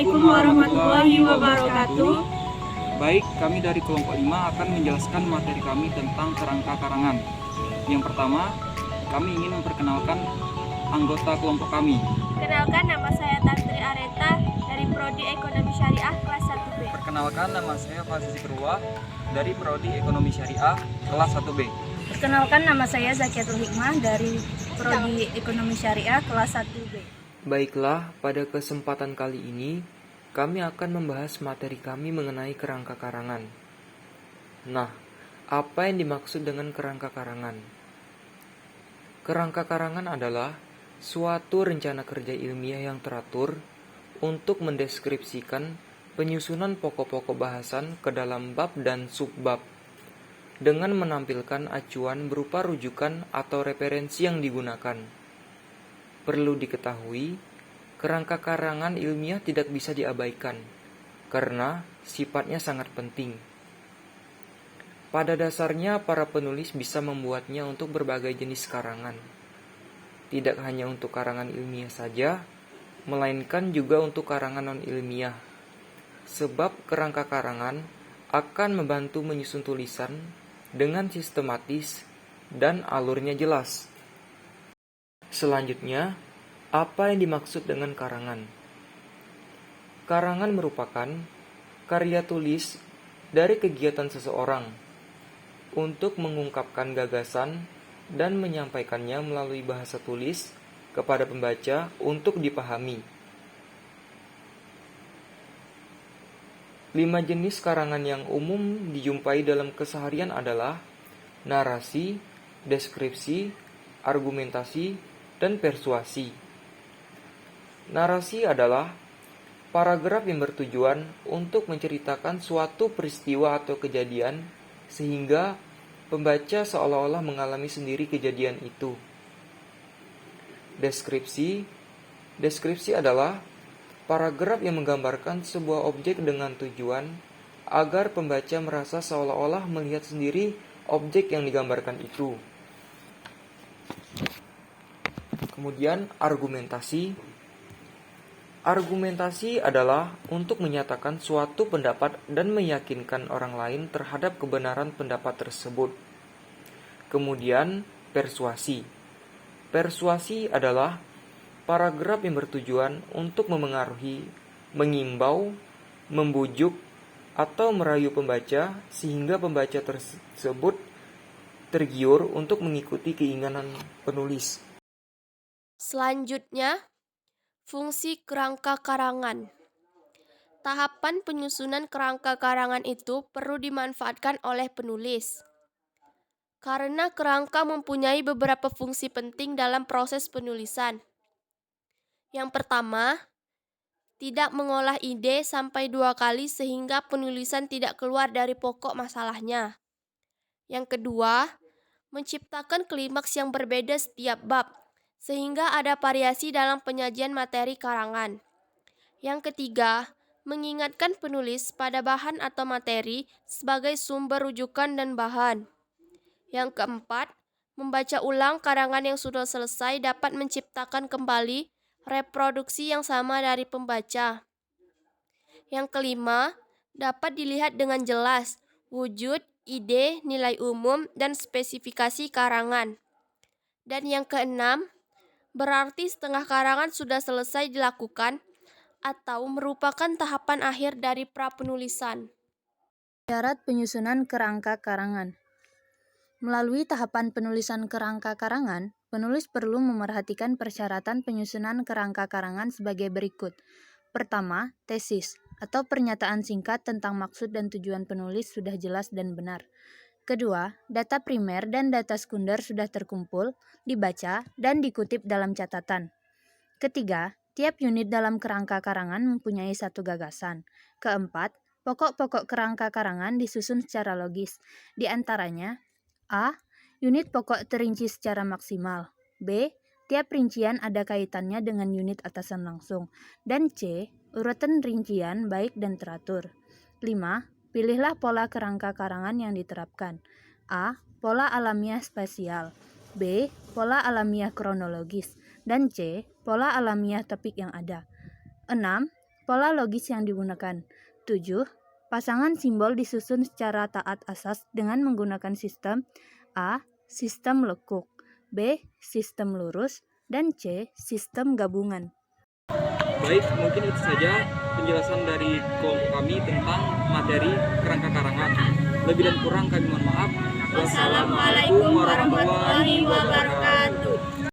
Assalamualaikum warahmatullahi wabarakatuh. Baik, kami dari kelompok 5 akan menjelaskan materi kami tentang kerangka karangan. Yang pertama, kami ingin memperkenalkan anggota kelompok kami. Kenalkan, nama saya Tantri Areta dari Prodi Ekonomi Syariah kelas 1B. Perkenalkan, nama saya Fazli Purwa dari Prodi Ekonomi Syariah kelas 1B. Perkenalkan, nama saya Zakiatul Hikmah dari Prodi Ekonomi Syariah kelas 1B. Baiklah, pada kesempatan kali ini kami akan membahas materi kami mengenai kerangka karangan. Nah, apa yang dimaksud dengan kerangka karangan? Kerangka karangan adalah suatu rencana kerja ilmiah yang teratur untuk mendeskripsikan penyusunan pokok-pokok bahasan ke dalam bab dan subbab dengan menampilkan acuan berupa rujukan atau referensi yang digunakan. Perlu diketahui, kerangka karangan ilmiah tidak bisa diabaikan karena sifatnya sangat penting. Pada dasarnya, para penulis bisa membuatnya untuk berbagai jenis karangan. Tidak hanya untuk karangan ilmiah saja, melainkan juga untuk karangan non-ilmiah. Sebab kerangka karangan akan membantu menyusun tulisan dengan sistematis dan alurnya jelas. Selanjutnya, apa yang dimaksud dengan karangan? Karangan merupakan karya tulis dari kegiatan seseorang untuk mengungkapkan gagasan dan menyampaikannya melalui bahasa tulis kepada pembaca untuk dipahami. 5 jenis karangan yang umum dijumpai dalam keseharian adalah narasi, deskripsi, argumentasi, dan persuasi. Narasi adalah paragraf yang bertujuan untuk menceritakan suatu peristiwa atau kejadian sehingga pembaca seolah-olah mengalami sendiri kejadian itu. Deskripsi adalah paragraf yang menggambarkan sebuah objek dengan tujuan agar pembaca merasa seolah-olah melihat sendiri objek yang digambarkan itu. Kemudian Argumentasi adalah untuk menyatakan suatu pendapat dan meyakinkan orang lain terhadap kebenaran pendapat tersebut. Kemudian persuasi. Persuasi adalah paragraf yang bertujuan untuk memengaruhi, mengimbau, membujuk, atau merayu pembaca sehingga pembaca tersebut tergiur untuk mengikuti keinginan penulis. Selanjutnya, fungsi kerangka karangan. Tahapan penyusunan kerangka karangan itu perlu dimanfaatkan oleh penulis. Karena kerangka mempunyai beberapa fungsi penting dalam proses penulisan. Yang pertama, tidak mengolah ide sampai 2 kali sehingga penulisan tidak keluar dari pokok masalahnya. Yang kedua, menciptakan klimaks yang berbeda setiap bab, sehingga ada variasi dalam penyajian materi karangan. Yang ketiga, mengingatkan penulis pada bahan atau materi sebagai sumber rujukan dan bahan. Yang keempat, membaca ulang karangan yang sudah selesai dapat menciptakan kembali reproduksi yang sama dari pembaca. Yang kelima, dapat dilihat dengan jelas wujud, ide, nilai umum, dan spesifikasi karangan. Dan yang keenam, berarti setengah karangan sudah selesai dilakukan atau merupakan tahapan akhir dari prapenulisan. Syarat penyusunan kerangka karangan. Melalui tahapan penulisan kerangka karangan, penulis perlu memerhatikan persyaratan penyusunan kerangka karangan sebagai berikut. Pertama, tesis atau pernyataan singkat tentang maksud dan tujuan penulis sudah jelas dan benar. Kedua, data primer dan data sekunder sudah terkumpul, dibaca, dan dikutip dalam catatan. Ketiga, tiap unit dalam kerangka karangan mempunyai satu gagasan. Keempat, pokok-pokok kerangka karangan disusun secara logis. Di antaranya, A. Unit pokok terinci secara maksimal. B. Tiap rincian ada kaitannya dengan unit atasan langsung. Dan C. Urutan rincian baik dan teratur. 5. Pilihlah pola kerangka karangan yang diterapkan. A. Pola alamiah spasial. B. Pola alamiah kronologis. Dan C. Pola alamiah topik yang ada. 6. Pola logis yang digunakan. 7. Pasangan simbol disusun secara taat asas dengan menggunakan sistem A. Sistem lekuk, B. Sistem lurus, dan C. Sistem gabungan. Baik, mungkin itu saja penjelasan dari kelompok kami tentang materi kerangka karangan. Lebih dan kurang kami mohon maaf. Wassalamualaikum warahmatullahi wabarakatuh.